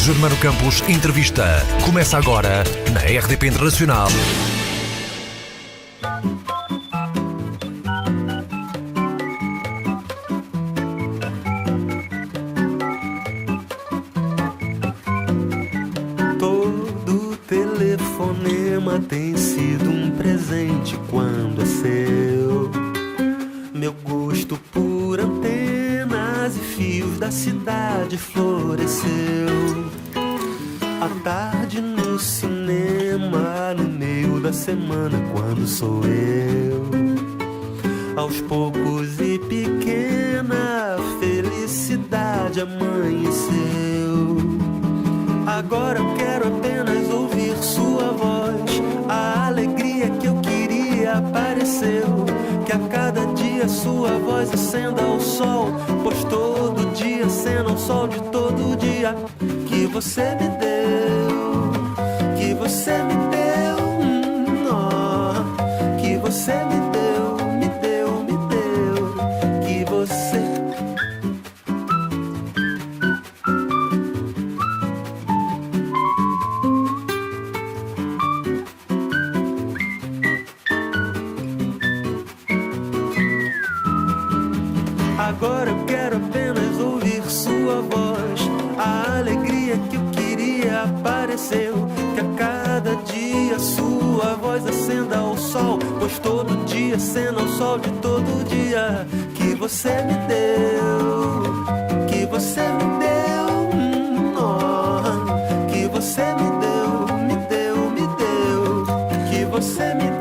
Germano Campos Entrevista. Começa agora na RDP Internacional. Todo telefonema tem sido um presente quando é seu. Meu gosto por antenas e fios da cidade floresceu. À tarde no cinema, no meio da semana, quando sou eu. Aos poucos e pequena, felicidade amanheceu. Agora eu quero apenas ouvir sua voz. A alegria que eu queria apareceu. Que a cada dia sua voz acenda o sol, pois todo dia acena o sol de todo dia. Que você me deu, que você me deu, que você me deu, que você. Agora eu quero apenas ouvir sua voz. A alegria que eu queria apareceu. Que a cada dia sua voz acenda o sol, pois todo dia acenda o sol de todo dia. Que você me deu, que você me deu, que você me deu, que você me deu.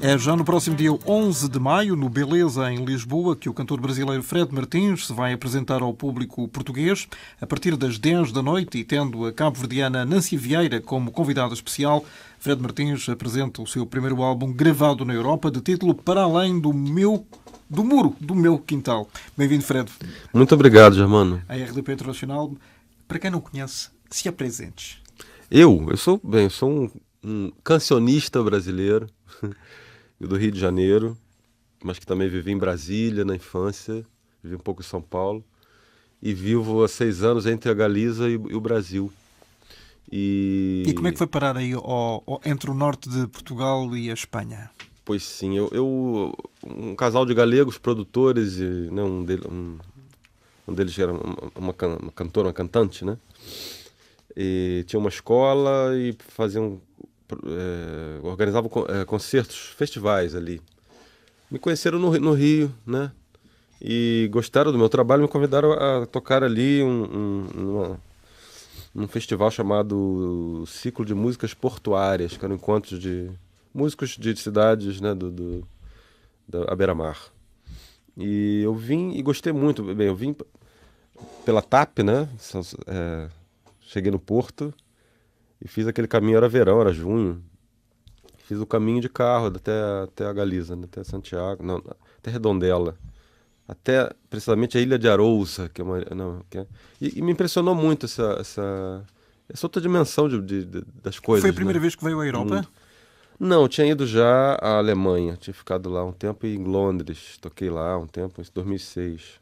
É já no próximo dia 11 de maio, no Beleza, em Lisboa, que o cantor brasileiro Fred Martins se vai apresentar ao público português a partir das 10 da noite e tendo a cabo-verdiana Nancy Vieira como convidada especial. Fred Martins apresenta o seu primeiro álbum gravado na Europa, de título Para Além do Muro do Meu Quintal. Bem-vindo, Fred. Muito obrigado, Germano. A RDP Internacional, para quem não conhece, se apresentes. Eu sou um cancionista brasileiro do Rio de Janeiro, mas que também vivi em Brasília na infância, vivi um pouco em São Paulo e vivo há 6 anos entre a Galiza e o Brasil. E como é que foi parar aí entre o norte de Portugal e a Espanha? Pois sim, um casal de galegos produtores, né, um deles era uma cantora, uma cantante, né? E tinha uma escola e organizavam concertos, festivais ali. Me conheceram no Rio, né? E gostaram do meu trabalho, me convidaram a tocar ali num festival chamado Ciclo de Músicas Portuárias, que eram encontros de músicos de cidades, né, da beira-mar. E eu vim e gostei muito. Bem, eu vim pela TAP, né? Cheguei no Porto e fiz aquele caminho, era verão, era junho. Fiz o caminho de carro até a Galiza, né? Até Santiago, não, até Redondela. Até, precisamente, a Ilha de Arousa, e me impressionou muito essa outra dimensão das coisas. Foi a primeira né? vez que veio à Europa? Não, eu tinha ido já à Alemanha, tinha ficado lá um tempo em Londres, toquei lá um tempo, em 2006.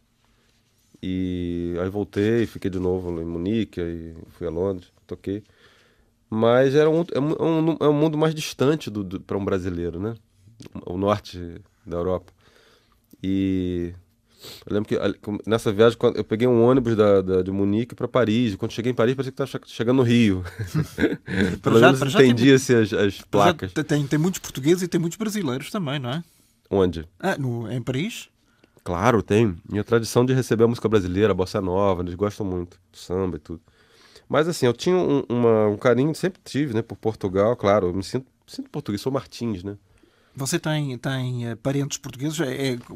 E aí voltei, fiquei de novo em Munique, aí fui a Londres, toquei. Mas é um mundo mais distante para um brasileiro, né? O norte da Europa. E eu lembro que nessa viagem, eu peguei um ônibus de Munique para Paris. E quando cheguei em Paris, parecia que estava chegando no Rio. Pelo menos entendia-se as placas. Tem muitos portugueses e tem muitos brasileiros também, não é? Onde? Em Paris? Claro, tem. Minha tradição de receber a música brasileira, a bossa nova, eles gostam muito do samba e tudo. Mas assim, eu tinha um carinho, sempre tive, né, por Portugal, claro. Eu me sinto português, sou Martins, né? Você tem parentes portugueses?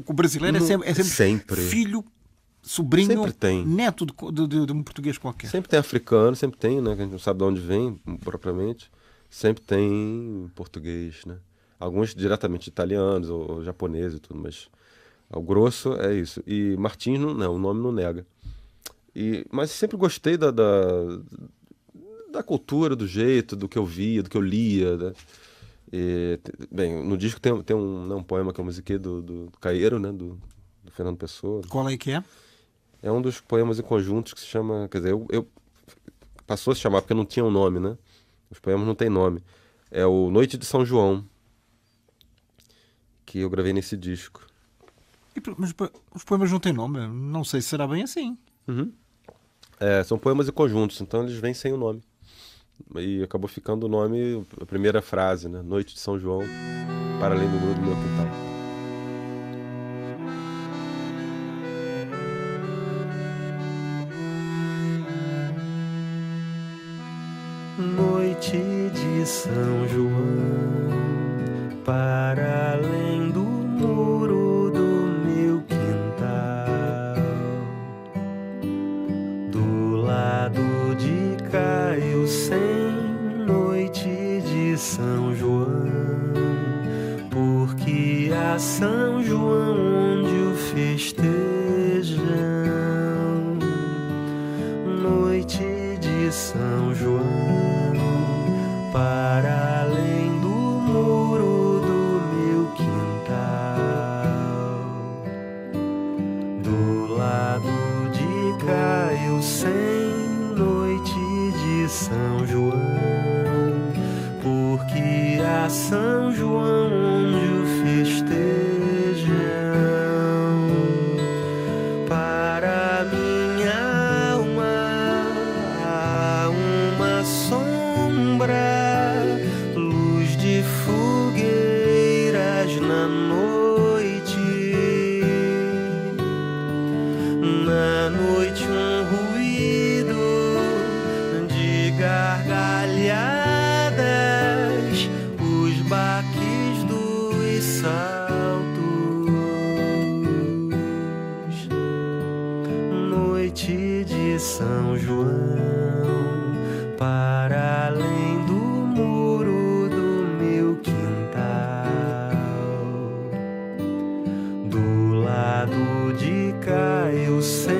O brasileiro é sempre filho, sobrinho, neto de um português qualquer. Sempre tem africano, sempre tem, né? Que a gente não sabe de onde vem, propriamente. Sempre tem português, né? Alguns diretamente italianos ou japoneses e tudo, mas Ao grosso é isso. E Martins não, o nome não nega. Mas sempre gostei da cultura, do jeito, do que eu via, do que eu lia, né? Bem, no disco tem um poema que eu musiquei do Caeiro, né? Do Fernando Pessoa. Qual é que é? É um dos poemas em conjuntos que se chama... Quer dizer, passou a se chamar porque não tinha um nome, né? Os poemas não têm nome. É o Noite de São João, que eu gravei nesse disco. Mas os poemas não têm nome? Não sei se será bem assim. Uhum. São poemas em conjuntos, então eles vêm sem o nome. E acabou ficando o nome, a primeira frase, né? Noite de São João, para além do muro do meu quintal. Noite de São João, para além do muro do meu quintal, do lado de cá eu sem noite de São João, porque a São João onde o festejam, noite de São João, para além do muro do meu quintal, do lado de cá eu sem noite de São João, porque a São João onde o festejam, para minha alma há uma sombra, luz de fogueiras na noite um ruído de gargalhadas, os baques dos saltos, noite de São João, para além do muro do meu quintal, do lado de cá eu sem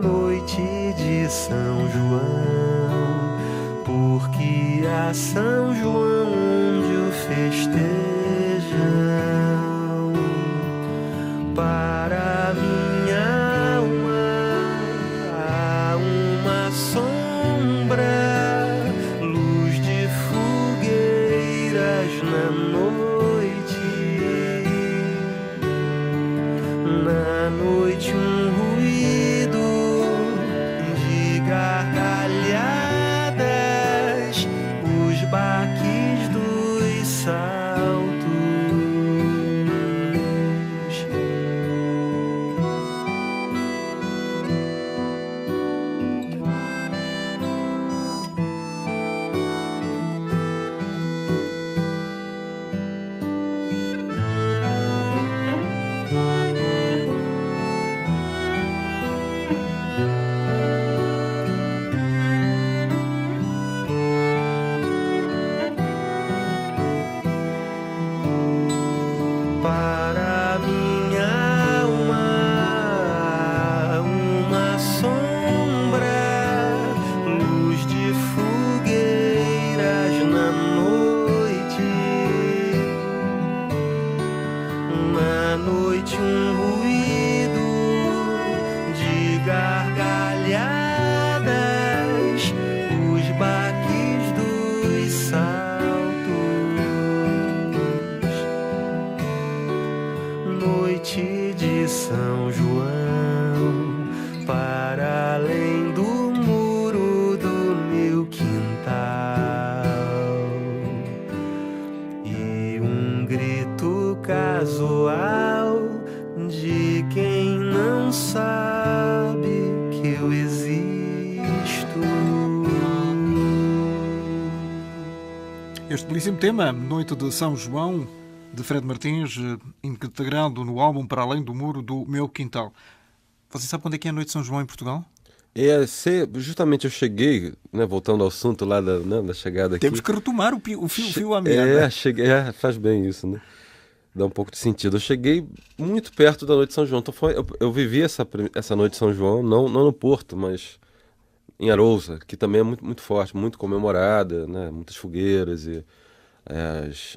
noite de São João, porque a São João onde o festejam, para minha alma há uma sombra, luz de fogueiras na noite um ruído de gargalhadas, os baques dos saltos, para minha alma uma sombra, luz de fogueiras na noite um ruído de gargalhadas, os baques dos saltos, noite de São João, para além do muro do meu quintal, e um grito casual de quem não sabe que eu existo. Este belíssimo tema, Noite de São João, de Fred Martins, integrado no álbum Para Além do Muro do Meu Quintal. Você sabe quando é que é a Noite de São João em Portugal? Justamente eu cheguei, né, voltando ao assunto lá da chegada aqui. Temos que retomar o fio à meada. Cheguei, faz bem isso, né? dá um pouco de sentido. Eu cheguei muito perto da Noite de São João. Então eu vivi essa Noite de São João, não no Porto, mas em Arousa, que também é muito, muito forte, muito comemorada, né? Muitas fogueiras e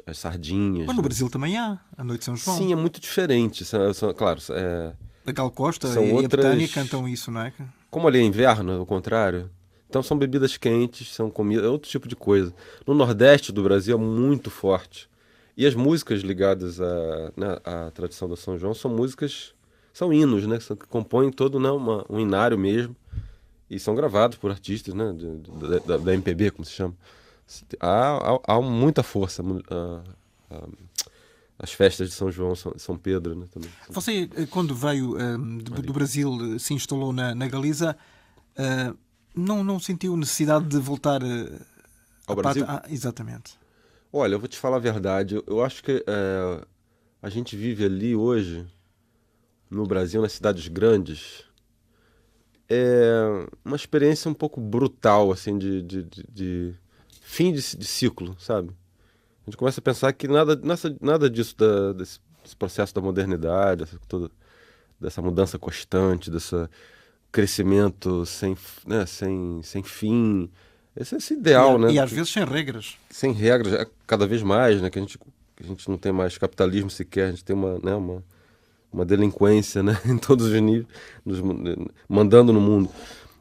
as sardinhas. Mas no Né? Brasil também há a Noite de São João. Sim, é muito diferente. Claro, A Gal Costa são e a outras- Betânia cantam isso, não é? como ali é inverno, ao contrário. Então são bebidas quentes, são comida, é outro tipo de coisa. No Nordeste do Brasil é muito forte. E as músicas ligadas né, à tradição do São João são músicas, são hinos, né? Que compõem todo, né, um inário mesmo. E são gravados por artistas, né? Da MPB, como se chama. Há muita força. As festas de São João, São Pedro, né? Também. Você, quando veio do Brasil, se instalou na Galiza, não sentiu necessidade de voltar Ao Brasil? Exatamente. Olha, eu vou te falar a verdade. Eu acho que a gente vive ali hoje, no Brasil, nas cidades grandes, é uma experiência um pouco brutal, assim, de fim de ciclo, sabe? A gente começa a pensar que nada disso, desse processo da modernidade, dessa mudança constante, desse crescimento sem fim, esse ideal, né? E às vezes sem regras. Sem regras, cada vez mais, né? Que a gente não tem mais capitalismo sequer, a gente tem uma delinquência, né? Em todos os níveis, mandando no mundo.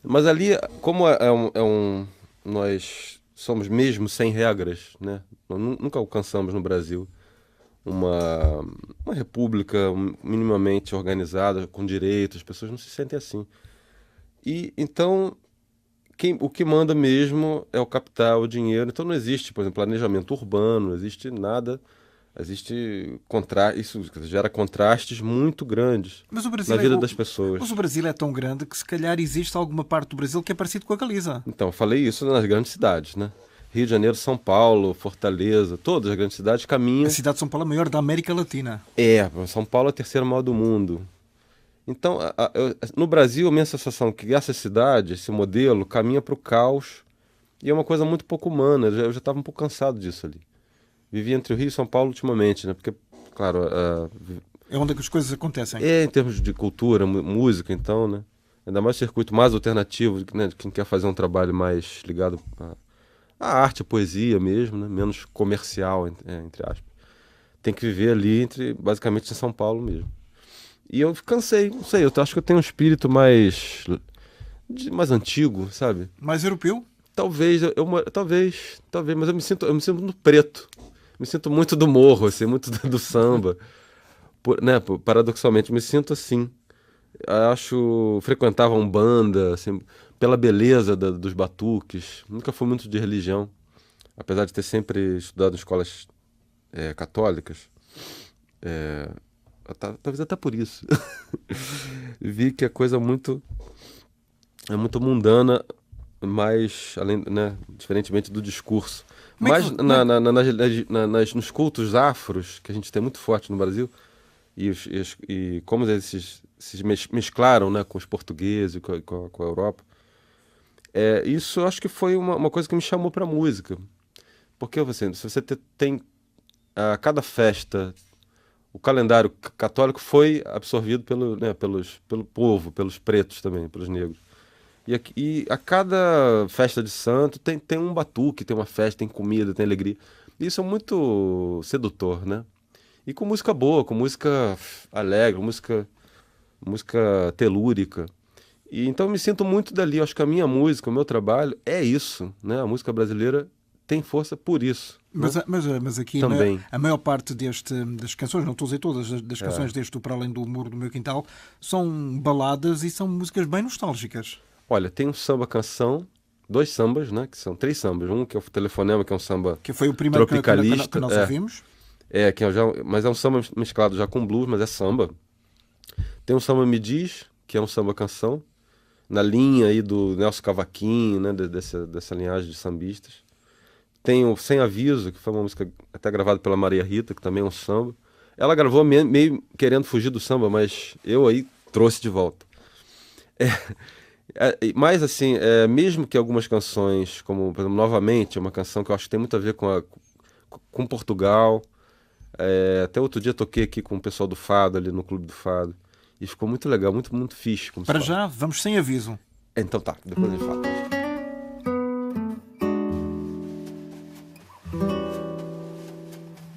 Mas ali, como nós somos mesmo sem regras, né? Nós nunca alcançamos no Brasil uma república minimamente organizada, com direitos, as pessoas não se sentem assim. E então o que manda mesmo é o capital, o dinheiro. Então não existe, por exemplo, planejamento urbano, não existe nada. Existe isso gera contrastes muito grandes Mas o Brasil na vida das pessoas. Mas o Brasil é tão grande que se calhar existe alguma parte do Brasil que é parecido com a Galiza. Então, eu falei isso nas grandes cidades, né? Rio de Janeiro, São Paulo, Fortaleza, todas as grandes cidades caminham. A cidade de São Paulo é a maior da América Latina. São Paulo é a terceira maior do mundo. Então, no Brasil, a minha sensação é que essa cidade, esse modelo, caminha para o caos e é uma coisa muito pouco humana. Eu já estava um pouco cansado disso ali. Vivi entre o Rio e São Paulo ultimamente, né? Porque, claro... É onde as coisas acontecem. em termos de cultura, música, então, né? Ainda mais circuito mais alternativo, né? De quem quer fazer um trabalho mais ligado à arte, à poesia mesmo, né? Menos comercial, entre aspas. Tem que viver ali, basicamente, em São Paulo mesmo. E eu cansei, não sei, eu acho que eu tenho um espírito mais antigo, sabe? Mais europeu? Talvez, mas eu me sinto muito preto. Me sinto muito do morro, assim, muito do samba. Né, paradoxalmente, me sinto assim. Frequentava Umbanda, assim, pela beleza dos batuques. Nunca fui muito de religião, apesar de ter sempre estudado em escolas católicas. Talvez até por isso. Vi que a coisa é muito mundana, mas diferentemente do discurso. Mas nos cultos afros, que a gente tem muito forte no Brasil, e como esses se mesclaram, né, com os portugueses e com a Europa, isso eu acho que foi uma coisa que me chamou para a música. Porque se você tem cada festa, o calendário católico foi absorvido pelo povo, pelos pretos também, pelos negros. E a cada festa de santo tem um batuque, tem uma festa, tem comida, tem alegria. Isso é muito sedutor, né? E com música boa, com música alegre, música telúrica. E então eu me sinto muito dali. Eu acho que a minha música, o meu trabalho é isso, né? A música brasileira tem força por isso. Mas aqui também. A maior parte das canções, não estou a dizer todas, das canções deste Para Além do Muro do Meu Quintal, são baladas e são músicas bem nostálgicas. Olha, tem um samba-canção, 2 sambas, né? Que são 3 sambas. Um que é o Telefonema, que é um samba que foi o primeiro tropicalista, que nós ouvimos. Mas é um samba mesclado já com blues, mas é samba. Tem um Samba Me Diz, que é um samba-canção, na linha aí do Nelson Cavaquinho, né? Dessa linhagem de sambistas. Tem o Sem Aviso, que foi uma música até gravada pela Maria Rita, que também é um samba. Ela gravou meio querendo fugir do samba, mas eu aí trouxe de volta. Mas assim, mesmo que algumas canções, como por exemplo, Novamente, é uma canção que eu acho que tem muito a ver com Portugal, Até outro dia toquei aqui com o pessoal do Fado, ali no Clube do Fado. E ficou muito legal, muito, muito fixe. Como Para se fala. já, vamos sem aviso. Então tá, depois a gente fala.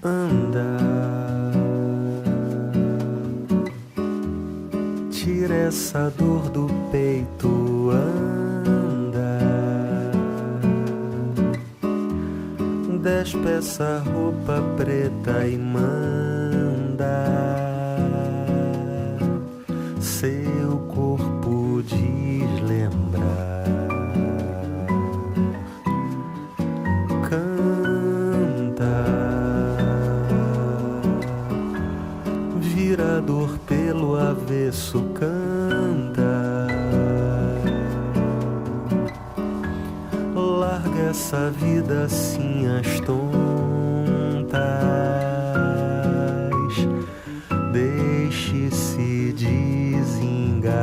Anda, tira essa dor do peito, anda, despe essa roupa preta e manda seu corpo deslembrar. Vira a dor pelo avesso, canta. Larga essa vida assim às tontas. Deixe-se desenganar.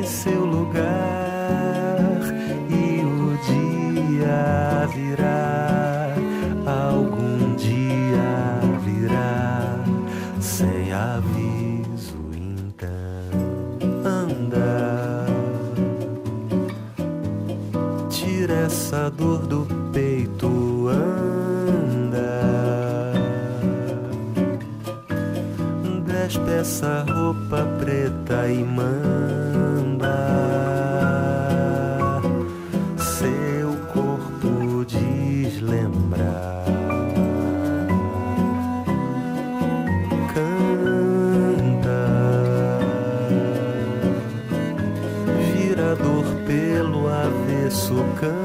Seu lugar e o dia virá, algum dia virá, sem aviso. Então anda, tira essa dor do peito, anda, despe essa roupa preta e manda seu corpo deslembrar. Canta, vira a dor pelo avesso, canta.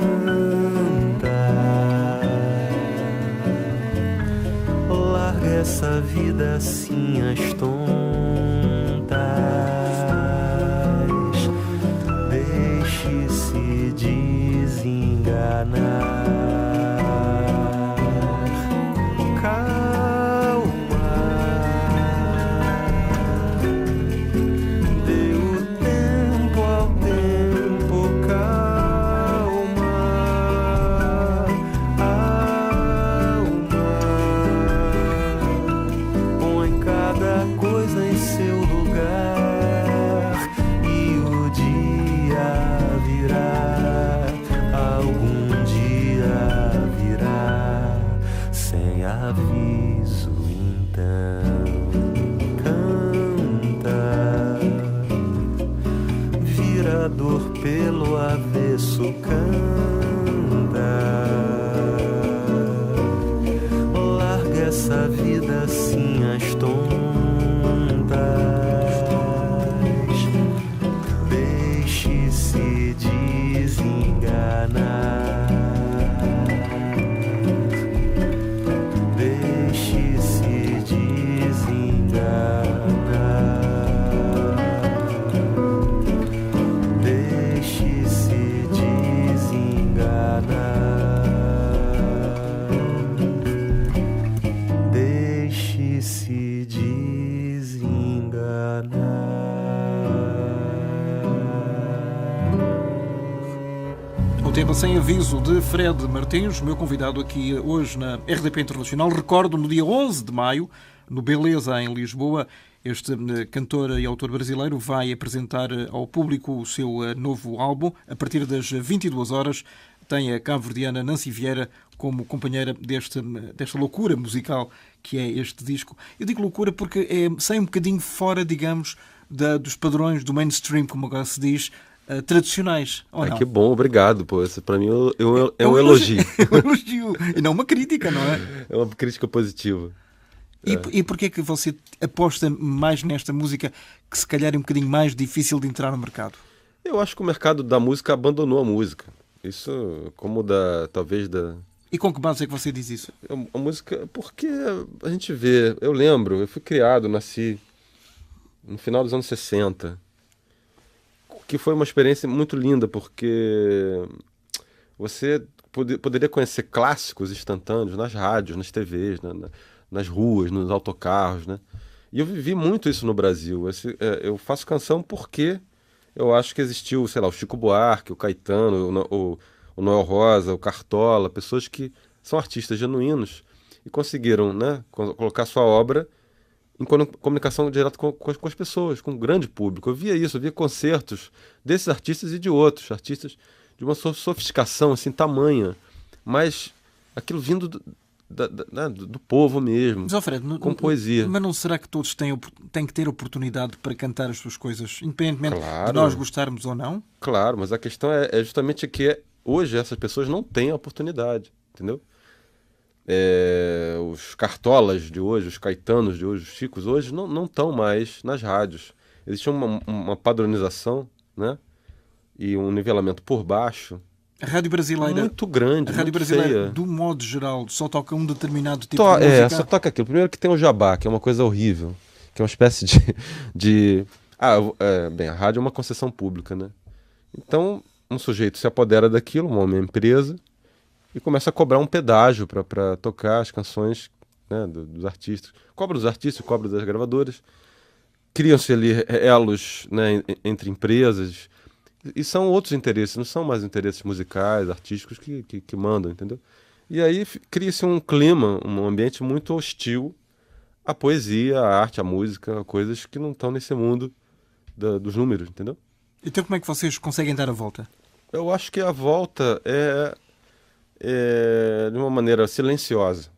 Larga essa vida assim às tontas. Deixe-se desenganar. Calma, dê o tempo ao tempo. Calma, alma, põe cada coisa em seu lugar e o dia virá, algum dia virá, sem aviso. Então canta, vira a dor pelo avesso, canta. Larga essa vida assim às tontas. Deixe-se desenganar. Deixe-se desenganar. Deixe-se desenganar. Deixe-se desenganar. O tema Sem Aviso de Fred Martins, meu convidado aqui hoje na RDP Internacional. Recordo, no dia 11 de maio, no Beleza, em Lisboa, este cantor e autor brasileiro vai apresentar ao público o seu novo álbum. A partir das 22 horas tem a cabo-verdiana Nancy Vieira como companheira desta loucura musical que é este disco. Eu digo loucura porque sai um bocadinho fora, digamos, dos padrões do mainstream, como agora se diz, tradicionais. Que bom, obrigado. Pô. Isso para mim é um elogio. É um elogio. E não uma crítica, não é? É uma crítica positiva. E porquê é que você aposta mais nesta música que se calhar é um bocadinho mais difícil de entrar no mercado? Eu acho que o mercado da música abandonou a música. Isso como talvez da... E com que base é que você diz isso? A música, porque a gente vê, eu lembro, eu fui criado, nasci no final dos anos 60. que foi uma experiência muito linda, porque você poderia conhecer clássicos instantâneos nas rádios, nas TVs, nas ruas, nos autocarros, né? E eu vivi muito isso no Brasil. Eu faço canção porque eu acho que existiu, sei lá, o Chico Buarque, o Caetano, o Noel Rosa, o Cartola, pessoas que são artistas genuínos e conseguiram, né, colocar sua obra em comunicação direta com as pessoas, com o grande público. Eu via isso, eu via concertos desses artistas e de outros artistas de uma sofisticação assim tamanha, mas aquilo vindo do povo mesmo, Mas, Alfredo, com poesia. Mas não será que todos têm que ter oportunidade para cantar as suas coisas, independentemente Claro. de nós gostarmos ou não? Claro, mas a questão é justamente que hoje essas pessoas não têm a oportunidade, entendeu? Os Cartolas de hoje, os Caetanos de hoje, os Chicos hoje não estão mais nas rádios. Existe uma padronização, né? E um nivelamento por baixo A rádio brasileira, muito grande, a rádio muito brasileira, feia. do modo geral, só toca um determinado tipo de música. Só toca aquilo. Primeiro que tem o jabá, que é uma coisa horrível, que é uma espécie bem, a rádio é uma concessão pública, né? Então, um sujeito se apodera daquilo, uma empresa, e começa a cobrar um pedágio para tocar as canções, né, dos artistas. Cobra dos artistas, cobra das gravadoras. Criam-se ali elos, né, entre empresas. E são outros interesses, não são mais interesses musicais, artísticos que mandam, entendeu? E aí cria-se um clima, um ambiente muito hostil à poesia, à arte, à música, a coisas que não estão nesse mundo dos números, entendeu? Então como é que vocês conseguem dar a volta? Eu acho que a volta é de uma maneira silenciosa,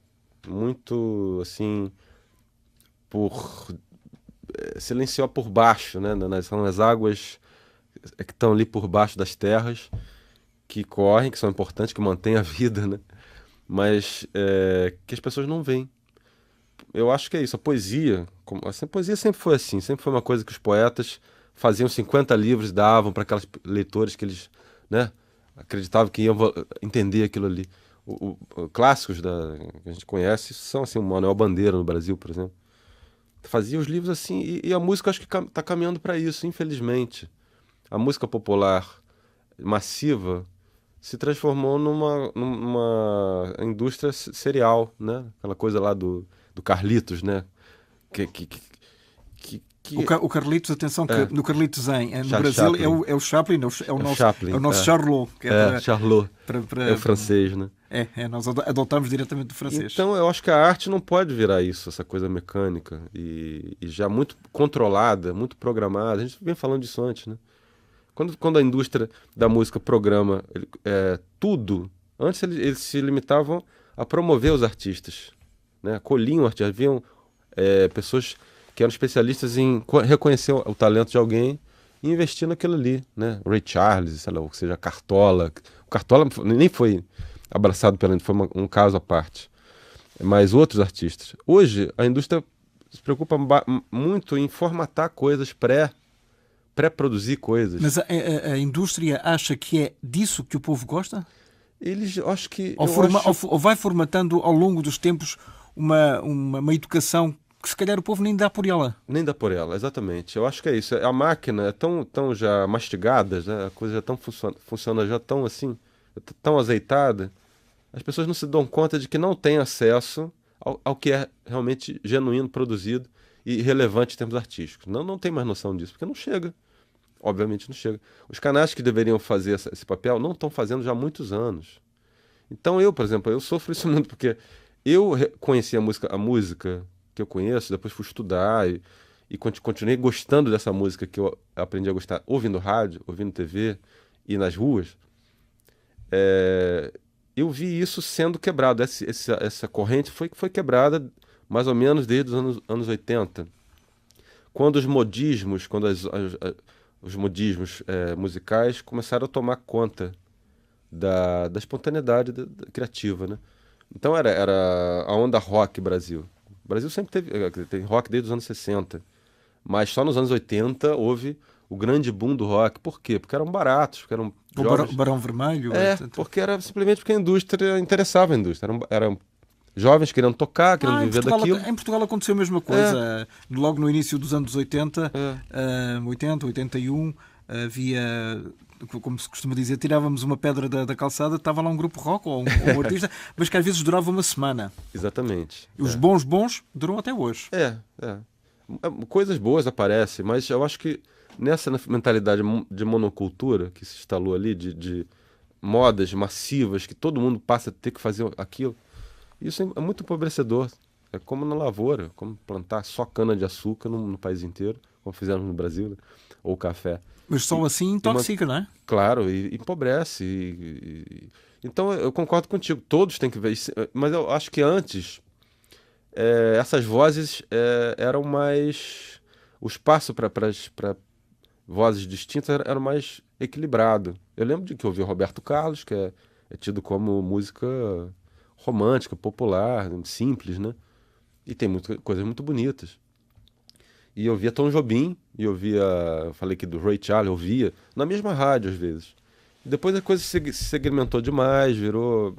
muito assim, silenciar por baixo, né? São as águas que estão ali por baixo das terras, que correm, que são importantes, que mantêm a vida, né? Mas que as pessoas não veem. Eu acho que é isso. A poesia sempre foi assim, sempre foi uma coisa que os poetas faziam 50 livros e davam para aqueles leitores que eles, né, acreditavam que iam entender aquilo ali. Clássicos que a gente conhece são assim, o Manuel Bandeira no Brasil, por exemplo. Fazia os livros assim, e a música acho que está caminhando para isso, infelizmente. A música popular massiva se transformou numa indústria serial, né? Aquela coisa lá do Carlitos, né? O Carlitos, atenção, que no Carlitos no Brasil Chaplin. é o Chaplin, Chaplin, é o nosso Charlot. Charlot, é o francês, né? Nós adotamos diretamente do francês. Então eu acho que a arte não pode virar isso, essa coisa mecânica e já muito controlada, muito programada. A gente vem falando disso antes, né? Quando a indústria da música programa tudo, antes eles se limitavam a promover os artistas, né? Acolhiam artistas, haviam pessoas que eram especialistas em reconhecer o talento de alguém e investir naquilo ali, né? Ray Charles, sei lá, ou seja, Cartola. O Cartola nem foi abraçado pela indústria, foi um caso à parte. Mas outros artistas. Hoje, a indústria se preocupa muito em formatar coisas, pré-produzir coisas. Mas a indústria acha que é disso que o povo gosta? Acho que... Ou vai formatando ao longo dos tempos uma educação que se calhar o povo nem dá por ela. Nem dá por ela, exatamente. Eu acho que é isso. A máquina é tão já mastigada, já, a coisa já funciona já tão assim, tão azeitada, as pessoas não se dão conta de que não têm acesso ao que é realmente genuíno, produzido e relevante em termos artísticos. Não tem mais noção disso, porque não chega. Obviamente não chega. Os canais que deveriam fazer esse papel não estão fazendo já há muitos anos. Então por exemplo, eu sofro isso muito, porque eu conheci a música que eu conheço, depois fui estudar e continuei gostando dessa música que eu aprendi a gostar ouvindo rádio, ouvindo TV e nas ruas. Eu vi isso sendo quebrado. Essa corrente foi quebrada mais ou menos desde os anos 80. Quando os modismos, os modismos musicais começaram a tomar conta da espontaneidade criativa, né? Então era a onda rock Brasil. O Brasil sempre tem rock desde os anos 60, mas só nos anos 80 houve o grande boom do rock. Por quê? Porque eram baratos, porque eram jovens. O Barão Vermelho. Porque era simplesmente porque a indústria interessava a indústria. Eram jovens querendo tocar, querendo viver daquilo. Em Portugal aconteceu a mesma coisa. Logo no início dos anos 80, 81, havia, como se costuma dizer, tirávamos uma pedra da calçada, estava lá um grupo rock ou um artista, mas que às vezes durava uma semana. Exatamente. E os bons duram até hoje. Coisas boas aparecem, mas eu acho que nessa mentalidade de monocultura que se instalou ali, de modas massivas, que todo mundo passa a ter que fazer aquilo, isso é muito empobrecedor. É como na lavoura, como plantar só cana-de-açúcar no país inteiro, como fizemos no Brasil, né? Ou café. Mas só assim intoxica, não é? Claro, e empobrece. Então eu concordo contigo, todos têm que ver isso, mas eu acho que antes essas vozes eram mais... O espaço para vozes distintas era mais equilibrado. Eu lembro de que eu ouvi o Roberto Carlos, que é tido como música romântica, popular, simples, né? E tem coisas muito bonitas. E eu via Tom Jobim, e eu falei aqui do Ray Charles, eu via na mesma rádio às vezes. Depois a coisa se segmentou demais, virou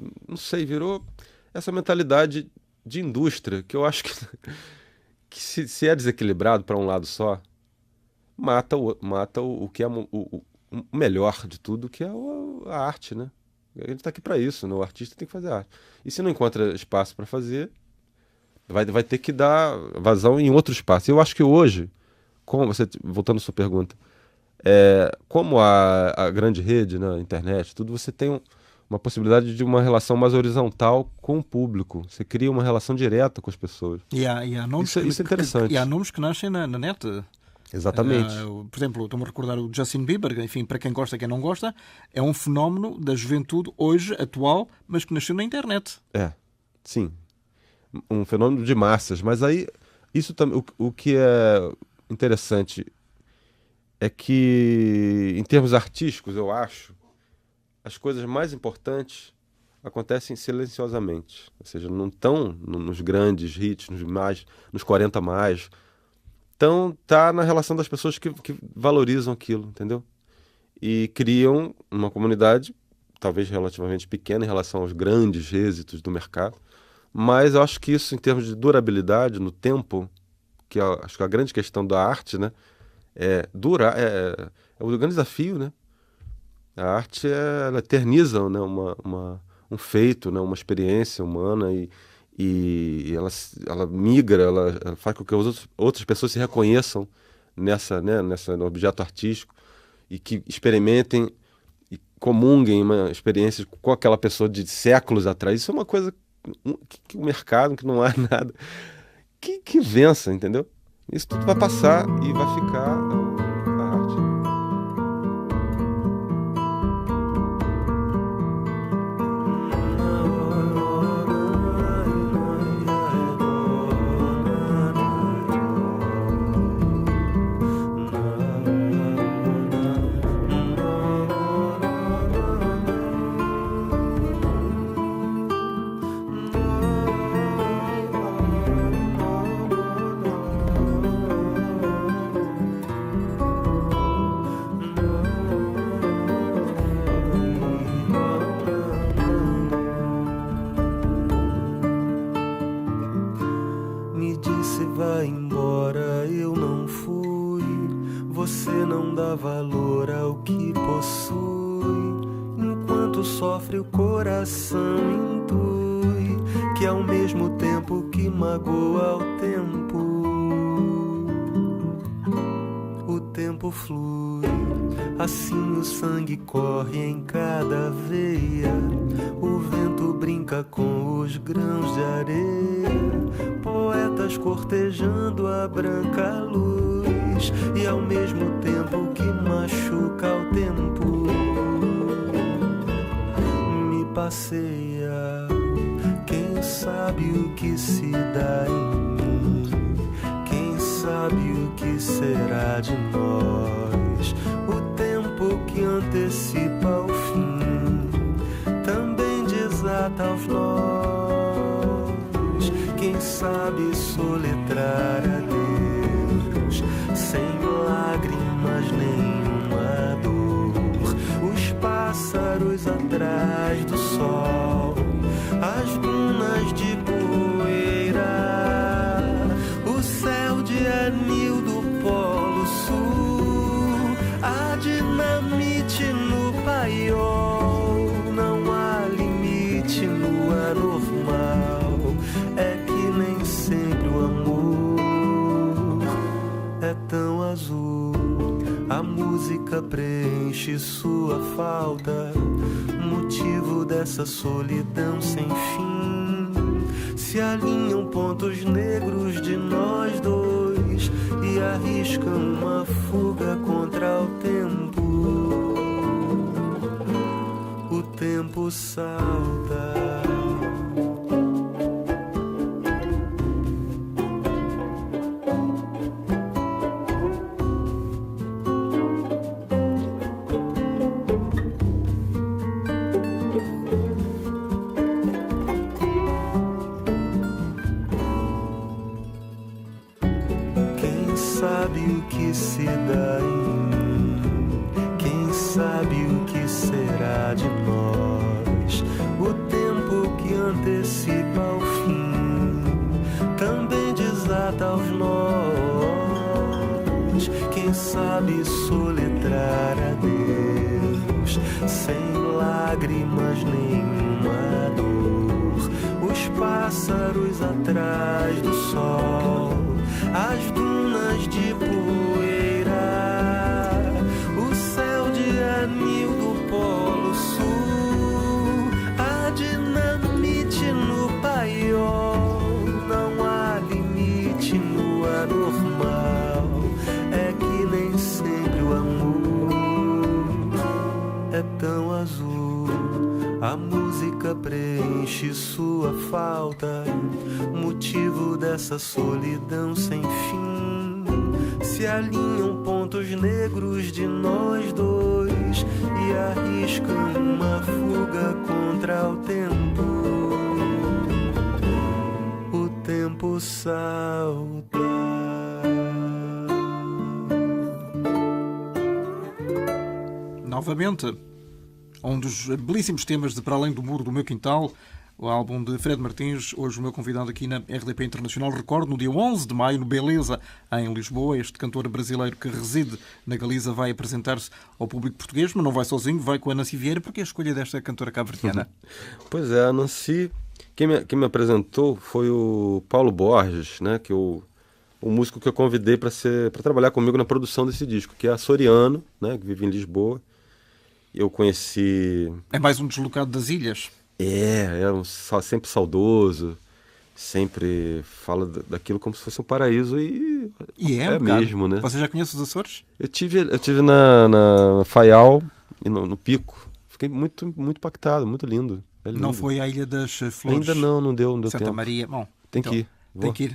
essa mentalidade de indústria, que eu acho que se é desequilibrado para um lado só, mata o que é o melhor de tudo, que é a arte, né? A gente está aqui para isso, né? O artista tem que fazer arte. E se não encontra espaço para fazer, vai ter que dar vazão em outro espaço. Eu acho que hoje, voltando à sua pergunta, como a grande rede, né, a internet, tudo, você tem uma possibilidade de uma relação mais horizontal com o público. Você cria uma relação direta com as pessoas. E há nomes isso é interessante. E há nomes que nascem na net. Exatamente. Por exemplo, estou-me a recordar o Justin Bieber, enfim, para quem gosta e quem não gosta, é um fenómeno da juventude hoje, atual, mas que nasceu na internet. Sim. Um fenômeno de massas. Mas aí, isso também, o que é interessante é que, em termos artísticos, eu acho, as coisas mais importantes acontecem silenciosamente. Ou seja, não estão nos grandes hits, nos 40 mais. Então, tá na relação das pessoas que valorizam aquilo, entendeu? E criam uma comunidade, talvez relativamente pequena em relação aos grandes êxitos do mercado, mas eu acho que isso, em termos de durabilidade no tempo, que acho que a grande questão da arte, né, é o grande desafio, né? A arte, ela eterniza, né, um feito, né, uma experiência humana e ela migra, ela faz com que as outras pessoas se reconheçam no objeto artístico e que experimentem e comunguem uma experiência com aquela pessoa de séculos atrás. Isso é uma coisa que o mercado, que não há nada que vença, entendeu? Isso tudo vai passar e vai ficar a arte. Vai embora, eu não fui. Você não dá valor ao que possui. Enquanto sofre o coração intui que ao mesmo tempo que magoa o tempo flui. Assim o sangue corre em cada veia. O vento brinca com os grãos de areia. Poetas cortejando a branca luz. E ao mesmo tempo que machuca o tempo, me passeia. Quem sabe o que se dá em mim? Quem sabe o que será de nós? O tempo que antecipa o fim também desata os nós. Quem sabe soletrar adeus sem lágrimas nenhuma dor. Os pássaros atrás do sol, as dunas de poeira, o céu de anil do Polo Sul há de música preenche sua falta, motivo dessa solidão sem fim. Se alinham pontos negros de nós dois e arriscam uma fuga contra o tempo. O tempo salta. Sabe o que se dá em mim? Quem sabe o que será de nós? O tempo que antecipa o fim também desata os nós. Quem sabe soletrar adeus sem lágrimas nenhuma dor? Os pássaros atrás do sol, as dunas de poeira, o céu de anil do Polo Sul, a dinamite no paiol. Não há limite no anormal, é que nem sempre o amor é tão azul. A música preenche sua falta, motivo dessa solidão sem fim. Se alinham pontos negros de nós dois e arriscam uma fuga contra o tempo. O tempo salta. Novamente, um dos belíssimos temas de Para Além do Muro do Meu Quintal, o álbum de Fred Martins, hoje o meu convidado aqui na RDP Internacional. Recordo, no dia 11 de maio, no Beleza, em Lisboa, este cantor brasileiro que reside na Galiza vai apresentar-se ao público português, mas não vai sozinho, vai com a Nancy Vieira. Porque a escolha desta cantora cabo-verdiana? Pois é, a Nancy, quem me apresentou foi o Paulo Borges, né, que o músico que eu convidei para trabalhar comigo na produção desse disco, que é açoriano, né, que vive em Lisboa. Eu conheci... É mais um deslocado das ilhas? Sempre saudoso, sempre fala daquilo como se fosse um paraíso e é mesmo, né? Você já conhece os Açores? Eu tive na Faial e no Pico. Fiquei muito, muito impactado, muito lindo. É lindo. Não foi à Ilha das Flores? Ainda não deu Santa tempo. Maria, bom... Tem que ir.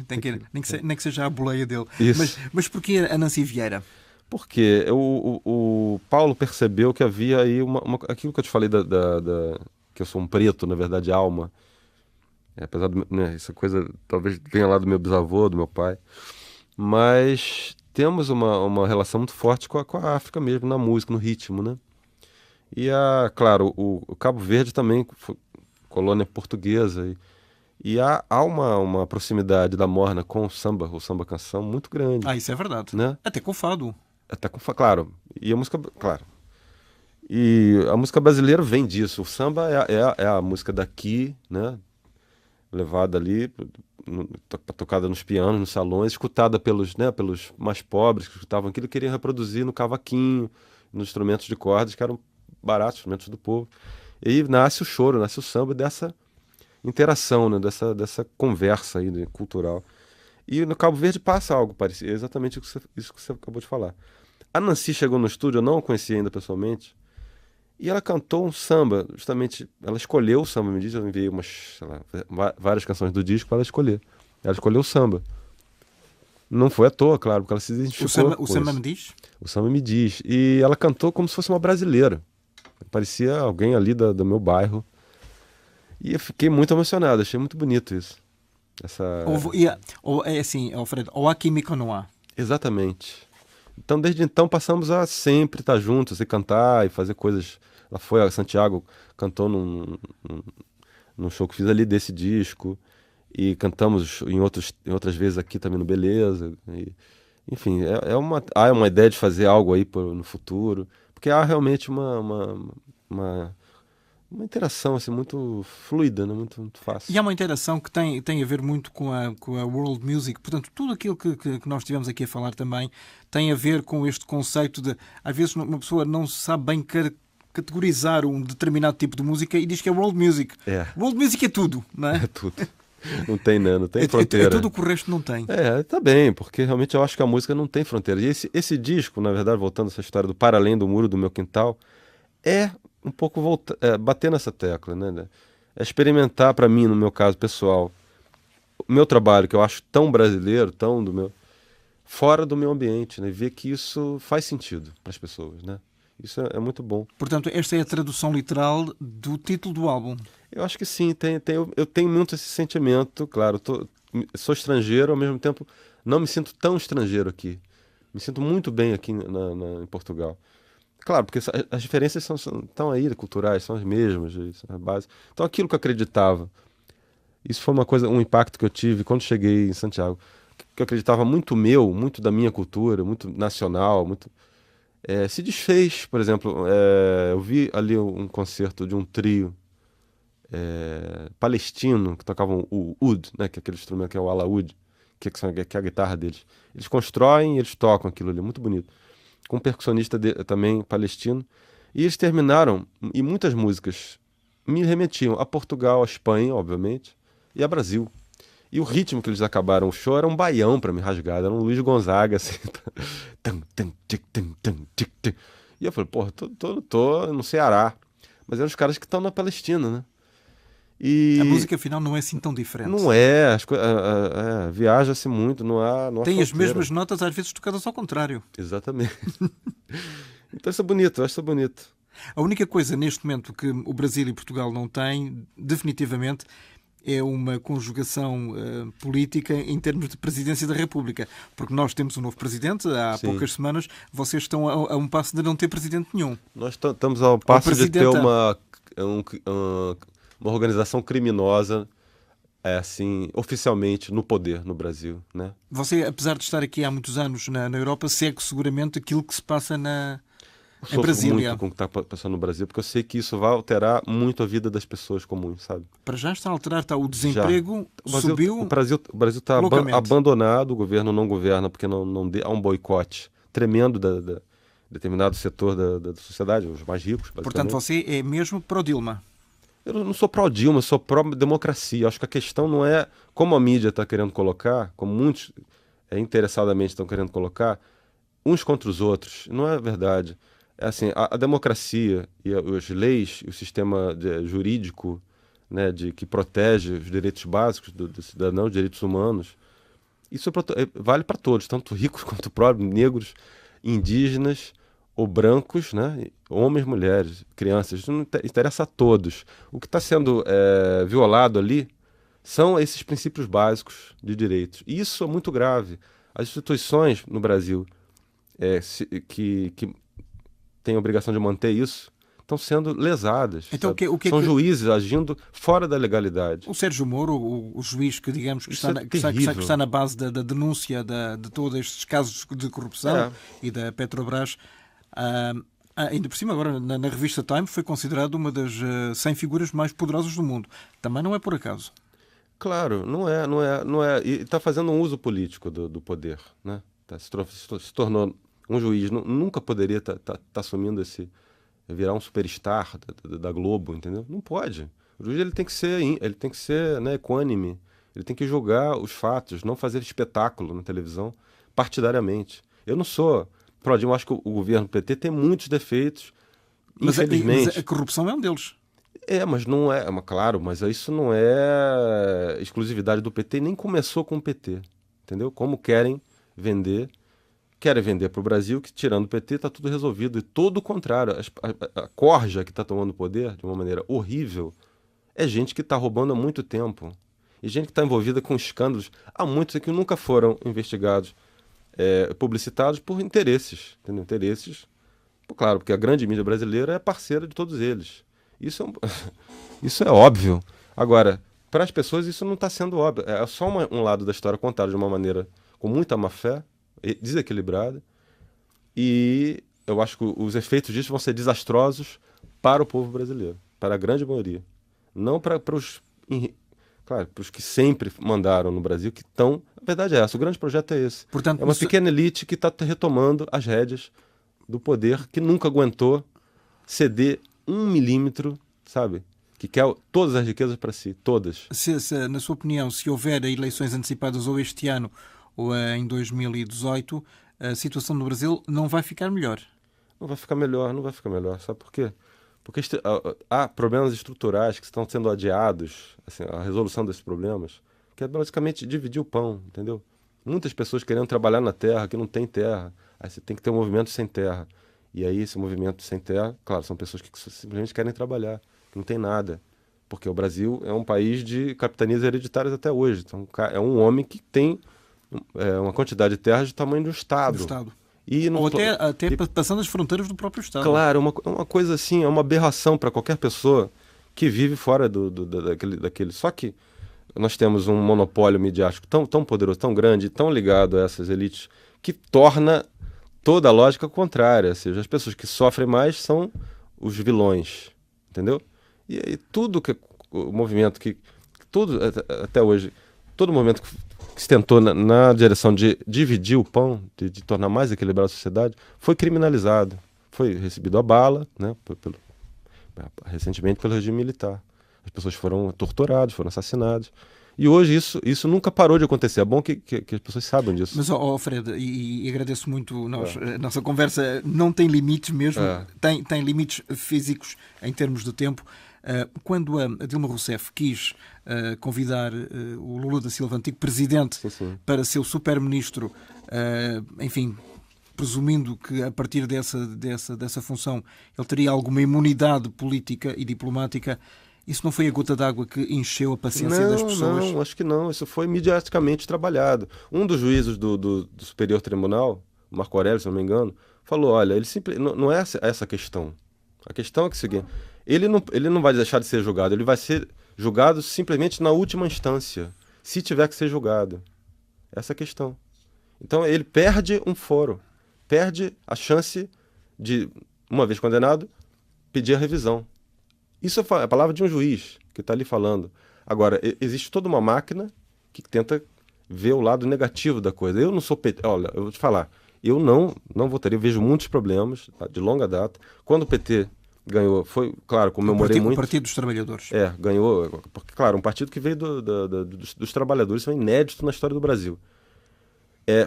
Tem que ir. Nem que seja a boleia dele. Isso. Mas porquê a Nancy Vieira? Porque o Paulo percebeu que havia aí aquilo que eu te falei que eu sou um preto, na verdade, alma. Apesar de, né, essa coisa talvez venha lá do meu bisavô, do meu pai. Mas temos uma relação muito forte com a África mesmo, na música, no ritmo, né? E, claro, o Cabo Verde também foi colônia portuguesa. E há uma proximidade da morna com o samba canção muito grande. Isso é verdade. Né? Até com o fado. Claro. E a música, claro. E a música brasileira vem disso. O samba é a música daqui, né? Levada ali, tocada nos pianos, nos salões, escutada pelos mais pobres que escutavam aquilo e queriam reproduzir no cavaquinho, nos instrumentos de cordas que eram baratos, instrumentos do povo. E aí nasce o choro, nasce o samba dessa interação, né? dessa conversa aí, né? Cultural. E no Cabo Verde passa algo parecido, exatamente isso que você acabou de falar. A Nancy chegou no estúdio, eu não a conhecia ainda pessoalmente, e ela cantou um samba, justamente, ela escolheu o samba, me diz, eu enviei várias canções do disco para ela escolher. Ela escolheu o samba. Não foi à toa, claro, porque ela se identificou. O samba me diz? O samba me diz. E ela cantou como se fosse uma brasileira. Parecia alguém ali do meu bairro. E eu fiquei muito emocionado, achei muito bonito isso. É assim, Alfredo, ou há química ou não há? Exatamente. Então, desde então, passamos a sempre estar juntos e cantar e fazer coisas. Ela foi a Santiago, cantou num show que fiz ali desse disco. E cantamos em outras vezes aqui também no Beleza. Enfim, há uma ideia de fazer algo aí no futuro. Porque há realmente uma interação assim, muito fluida, né? Muito fácil. E há uma interação que tem a ver muito com a world music. Portanto, tudo aquilo que nós estivemos aqui a falar também tem a ver com este conceito de, às vezes, uma pessoa não sabe bem categorizar um determinado tipo de música e diz que é world music. World music é tudo, não é? É tudo. Não tem, né? Não tem fronteira. É tudo o que o resto não tem. Tá bem, porque realmente eu acho que a música não tem fronteira. E esse disco, na verdade, voltando a essa história do Para Além do Muro do Meu Quintal, é um pouco bater nessa tecla, né? É experimentar, para mim, no meu caso pessoal, o meu trabalho, que eu acho tão brasileiro, fora do meu ambiente, né? E ver que isso faz sentido para as pessoas, né? Isso é muito bom. Portanto, esta é a tradução literal do título do álbum. Eu acho que sim, eu tenho muito esse sentimento, claro, sou estrangeiro, ao mesmo tempo não me sinto tão estrangeiro aqui. Me sinto muito bem aqui em Portugal. Claro, porque as diferenças estão aí, culturais, são as mesmas, a base. Então aquilo que eu acreditava, isso foi um impacto que eu tive quando cheguei em Santiago, que eu acreditava muito muito da minha cultura, muito nacional, se desfez. Por exemplo, eu vi ali um concerto de um trio palestino, que tocavam o oud, né, que é aquele instrumento que é o alaúd, que é a guitarra deles. Eles constroem e eles tocam aquilo ali, muito bonito. Com um percussionista também palestino. E eles terminaram, e muitas músicas me remetiam a Portugal, a Espanha, obviamente, e a Brasil. E o ritmo que eles acabaram o show era um baião para me rasgar, era um Luiz Gonzaga, assim. E eu falei, porra, tô no Ceará. Mas eram os caras que estão na Palestina, né? E a música afinal não é assim tão diferente. Não é, viaja-se muito, não há tem fronteira. As mesmas notas, às vezes tocadas ao contrário. Exatamente. Então isso é bonito, eu acho isso bonito. A única coisa neste momento que o Brasil e Portugal não têm, definitivamente, é uma conjugação política em termos de presidência da República. Porque nós temos um novo presidente, há poucas semanas, vocês estão a um passo de não ter presidente nenhum. Nós estamos ao passo de ter uma organização criminosa, assim, oficialmente no poder no Brasil, né? Você, apesar de estar aqui há muitos anos na Europa, segue seguramente aquilo que se passa em Brasília. Muito com o que está passando no Brasil, porque eu sei que isso vai alterar muito a vida das pessoas comuns, sabe? Para já está a alterar, o desemprego subiu. O Brasil está abandonado, o governo não governa porque não há um boicote tremendo de determinado setor da sociedade, os mais ricos. Portanto, você é mesmo pró-Dilma? Eu não sou pró-Dilma, eu sou pró-democracia. Acho que a questão não é como a mídia está querendo colocar, como muitos interessadamente estão querendo colocar, uns contra os outros. Não é verdade. É assim, a democracia e as leis, o sistema jurídico, né, que protege os direitos básicos do cidadão, os direitos humanos, isso vale para todos, tanto ricos quanto pobres, negros, indígenas ou brancos, né, homens, mulheres, crianças. Isso não interessa a todos. O que está sendo violado ali são esses princípios básicos de direitos. E isso é muito grave. As instituições no Brasil que têm a obrigação de manter isso estão sendo lesadas. Então, são juízes agindo fora da legalidade. O Sérgio Moro, o juiz que, digamos, que está na base da denúncia de todos estes casos de corrupção e da Petrobras, ainda por cima, agora na revista Time, foi considerado uma das 100 figuras mais poderosas do mundo. Também não é por acaso. Claro, não é. E está fazendo um uso político do poder, né? Se tornou um juiz, nunca poderia estar assumindo virar um superstar da Globo, entendeu? Não pode. O juiz ele tem que ser, né, equânime, ele tem que julgar os fatos, não fazer espetáculo na televisão partidariamente. Eu não sou pró-Dilma, eu acho que o governo PT tem muitos defeitos, infelizmente. Mas a corrupção é um deles. Mas não é, claro, mas isso não é exclusividade do PT, nem começou com o PT, entendeu? Como querem vender para o Brasil que, tirando o PT, está tudo resolvido. E todo o contrário, a corja que está tomando poder de uma maneira horrível é gente que está roubando há muito tempo. E gente que está envolvida com escândalos há muitos que nunca foram investigados, publicitados por interesses. Entendeu? Interesses, claro, porque a grande mídia brasileira é parceira de todos eles. Isso é óbvio. Agora, para as pessoas isso não está sendo óbvio. É só um lado da história contado de uma maneira com muita má-fé, desequilibrada, e eu acho que os efeitos disso vão ser desastrosos para o povo brasileiro, para a grande maioria. Não para os... Claro, para os que sempre mandaram no Brasil, que estão... A verdade é essa, o grande projeto é esse. Portanto, é uma pequena elite que está retomando as rédeas do poder, que nunca aguentou ceder 1 milímetro, sabe? Que quer todas as riquezas para si, todas. Na sua opinião, se houver eleições antecipadas ou este ano ou em 2018, a situação no Brasil não vai ficar melhor? Não vai ficar melhor, não vai ficar melhor. Sabe por quê? Porque há problemas estruturais que estão sendo adiados, assim, a resolução desses problemas, que é basicamente dividir o pão, entendeu? Muitas pessoas querendo trabalhar na terra, que não tem terra. Aí você tem que ter um movimento sem terra. E aí esse movimento sem terra, claro, são pessoas que simplesmente querem trabalhar, que não tem nada. Porque o Brasil é um país de capitanias hereditárias até hoje. Então é um homem que tem uma quantidade de terras do tamanho do Estado. E não, ou até passando as fronteiras do próprio Estado. Claro, uma coisa assim, é uma aberração para qualquer pessoa que vive fora daquele. Só que nós temos um monopólio midiático tão poderoso, tão grande, tão ligado a essas elites, que torna toda a lógica contrária. Ou seja, as pessoas que sofrem mais são os vilões, entendeu? E tudo que o movimento tudo até hoje, todo movimento que se tentou na direção de dividir o pão, de tornar mais equilibrada a sociedade, foi criminalizado. Foi recebido a bala, né, recentemente pelo regime militar. As pessoas foram torturadas, foram assassinadas. E hoje isso nunca parou de acontecer. É bom que as pessoas saibam disso. Mas, Fred, e agradeço muito, a nossa conversa não tem limites mesmo, tem limites físicos em termos de tempo. Quando a Dilma Rousseff quis convidar o Lula da Silva, antigo presidente, sim, para ser o super-ministro, enfim, presumindo que a partir dessa função ele teria alguma imunidade política e diplomática, isso não foi a gota d'água que encheu a paciência das pessoas? Não, acho que não. Isso foi mediaticamente trabalhado. Um dos juízes do Superior Tribunal, Marco Aurélio, se não me engano, falou, olha, ele não é essa questão. A questão é que é o seguinte, ele não vai deixar de ser julgado, ele vai ser julgado simplesmente na última instância, se tiver que ser julgado. Essa é a questão. Então ele perde um foro, perde a chance de, uma vez condenado, pedir a revisão. Isso é a palavra de um juiz que está ali falando. Agora, existe toda uma máquina que tenta ver o lado negativo da coisa. Eu não sou... Olha, eu vou te falar, eu não votaria, eu vejo muitos problemas de longa data. Quando o PT ganhou, foi, claro, comemorei muito... O Partido dos Trabalhadores. Ganhou, porque, claro, um partido que veio dos trabalhadores, isso é inédito na história do Brasil.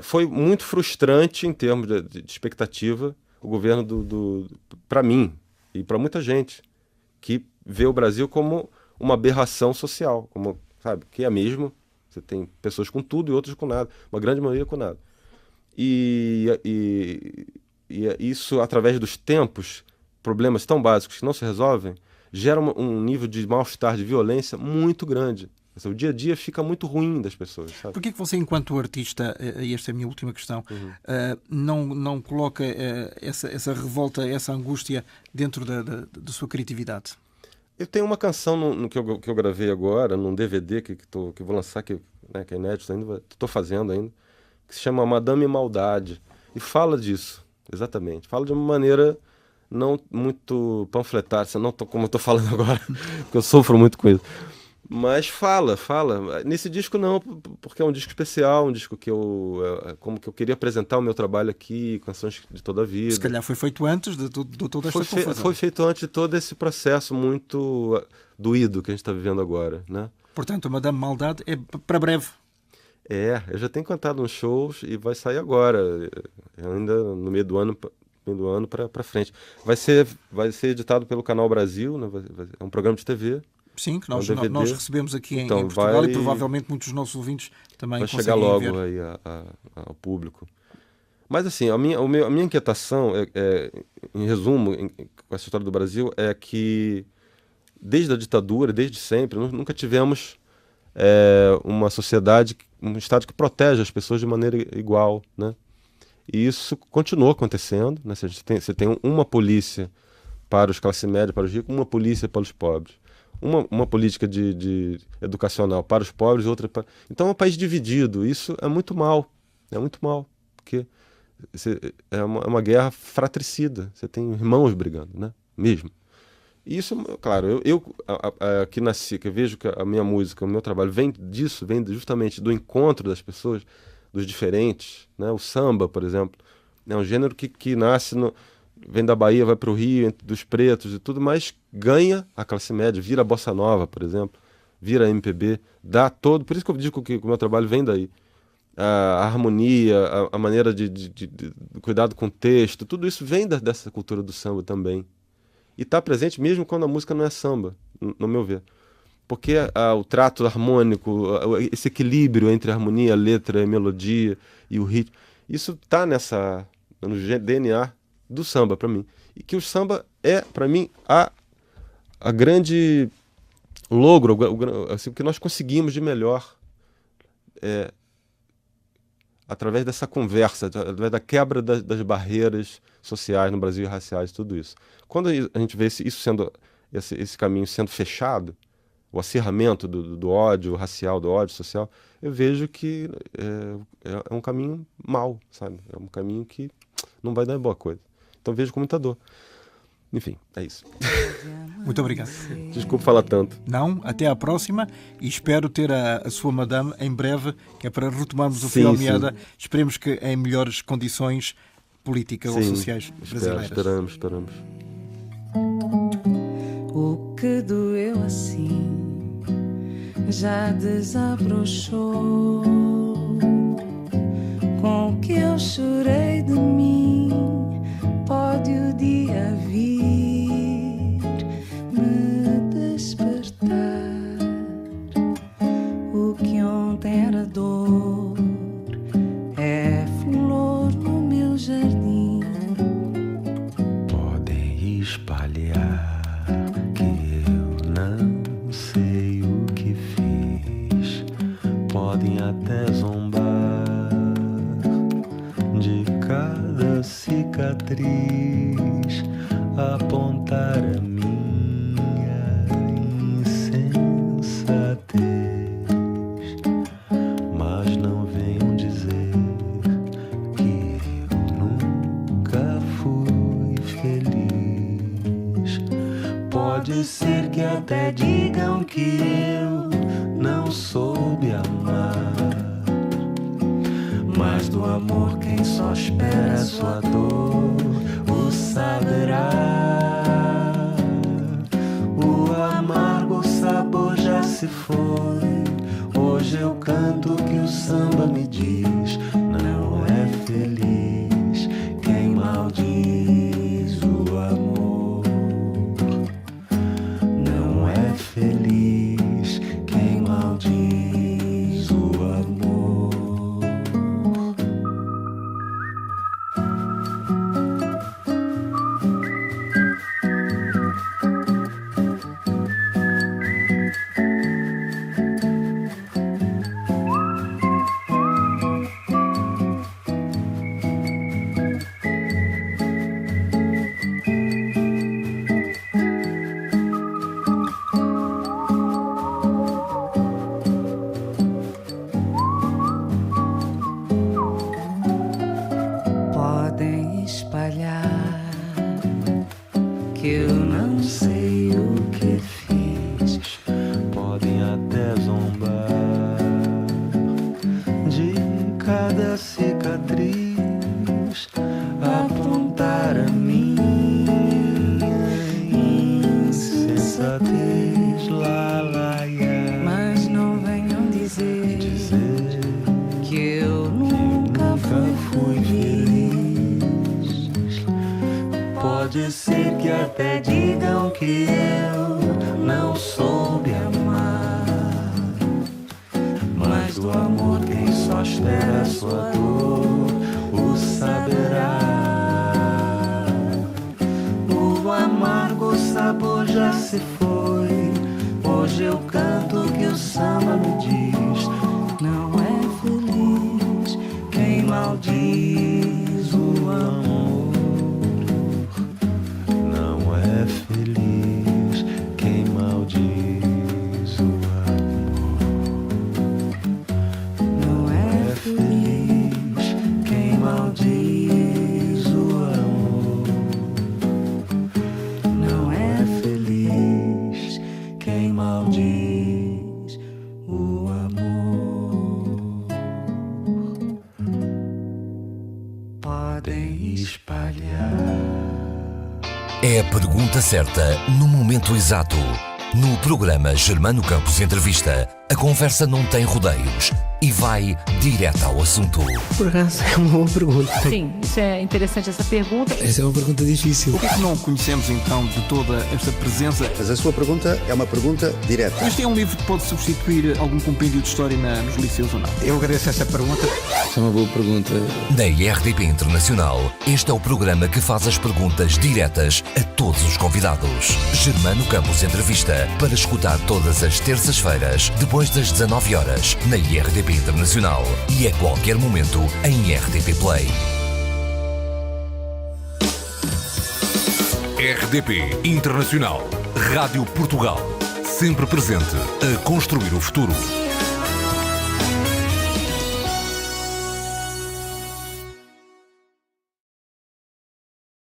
Foi muito frustrante em termos de expectativa o governo para mim e para muita gente, que vê o Brasil como uma aberração social, como, sabe, que é mesmo. Você tem pessoas com tudo e outras com nada, uma grande maioria com nada. E isso, através dos tempos, problemas tão básicos que não se resolvem, gera um nível de mal-estar, de violência muito grande. O dia a dia fica muito ruim das pessoas. Sabe? Por que você, enquanto artista, e esta é a minha última questão, não coloca essa revolta, essa angústia dentro da sua criatividade? Eu tenho uma canção que eu gravei agora, num DVD que vou lançar, que é inédito ainda, estou fazendo ainda, que se chama Madame Maldade. E fala disso, exatamente. Fala de uma maneira não muito panfletária, não como eu estou falando agora, porque eu sofro muito com isso. Mas fala. Nesse disco não, porque é um disco especial, um disco que como que eu queria apresentar o meu trabalho aqui, canções de toda a vida. Se calhar foi feito antes de toda esta confusão. Foi feito antes de todo esse processo muito doído que a gente está vivendo agora, né? Portanto, a Madame Maldade é para breve. Eu já tenho cantado uns shows e vai sair agora, ainda no meio do ano para frente. Vai ser editado pelo Canal Brasil, né? É um programa de TV. Sim, que nós recebemos aqui em Portugal e provavelmente muitos dos nossos ouvintes também conseguem ver. Vai chegar logo aí ao público. Mas assim, a minha inquietação, em resumo, com essa história do Brasil, é que desde a ditadura, desde sempre, nós nunca tivemos uma sociedade, um Estado que protege as pessoas de maneira igual, né? E isso continuou acontecendo, né? Você tem uma polícia para os classe média, para os ricos, uma polícia para os pobres. Uma política de educacional para os pobres, outra para... Então é um país dividido. Isso é muito mal, porque é uma guerra fratricida. Você tem irmãos brigando, né? Mesmo. E isso, claro, eu que nasci, que eu vejo que a minha música, o meu trabalho vem disso, vem justamente do encontro das pessoas, dos diferentes, né? O samba, por exemplo, é um gênero que nasce, vem da Bahia, vai para o Rio, dos pretos e tudo, mas ganha a classe média, vira bossa nova, por exemplo, vira MPB, dá todo, por isso que eu digo que o meu trabalho vem daí. A harmonia, a maneira de cuidado com o texto, tudo isso vem dessa cultura do samba também. E está presente mesmo quando a música não é samba, no meu ver. Porque o trato harmônico, esse equilíbrio entre a harmonia, a letra, a melodia e o ritmo, isso está no DNA do samba, para mim. E que o samba é, para mim, a grande logro, assim, o que nós conseguimos de melhor através dessa conversa, através da quebra das barreiras sociais no Brasil e raciais, tudo isso. Quando a gente vê isso sendo, esse caminho sendo fechado, o acirramento do ódio racial, do ódio social, eu vejo que é um caminho mau, sabe? É um caminho que não vai dar boa coisa. Então vejo com muita dor. Enfim, é isso. Muito obrigado. Desculpe falar tanto. Não, até à próxima e espero ter a sua madame em breve, que é para retomarmos o Fio à Meada. Esperemos que em melhores condições políticas ou sociais brasileiras. Esperamos. O que doeu assim já desabrochou. Com o que eu chorei de mim, pode o dia vir me despertar. O que ontem era dor é flor no meu jardim. Podem espalhar que eu não sei o que fiz, podem até zombar de cada cicatriz, apontar a minha insensatez, mas não venham dizer que eu nunca fui feliz. Pode ser que até digam que eu não soube amar, mas do amor quem só espera a sua dor o saberá. O amargo sabor já se foi. Hoje eu canto o que o samba me diz. Não é feliz quem maldiz o amor. Não é feliz quem maldiz o amor. Podem espalhar que eu não sei o que fiz, Podem até zombar de cada cicatriz, apontar a minha insensatez. Lá, lá, yeah. mas não venham dizer que eu nunca fui feliz. Pode ser que até digam que eu não soube amar, mas do amor quem só espera a sua dor o saberá. O amargo sabor já se foi. Hoje eu canto o que o samba me diz. Não é feliz quem maldiz o amor. Não é feliz quem maldiz o amor. Não é feliz quem maldiz espalhar. É a pergunta certa no momento exato. No programa Germano Campos Entrevista, a conversa não tem rodeios e vai direto ao assunto. Por acaso é uma boa pergunta. Sim, isso é interessante, essa pergunta. Essa é uma pergunta difícil. O que é que não conhecemos então de toda esta presença? Mas a sua pergunta é uma pergunta direta. Este é um livro que pode substituir algum compêndio de história nos liceus ou não? Eu agradeço essa pergunta. Essa é uma boa pergunta. Na RDP Internacional, este é o programa que faz as perguntas diretas a todos os convidados. Germano Campos Entrevista, para escutar todas as terças-feiras, depois das 19 horas, na RDP Internacional e a qualquer momento em RDP Play. RDP Internacional, Rádio Portugal, sempre presente a construir o futuro.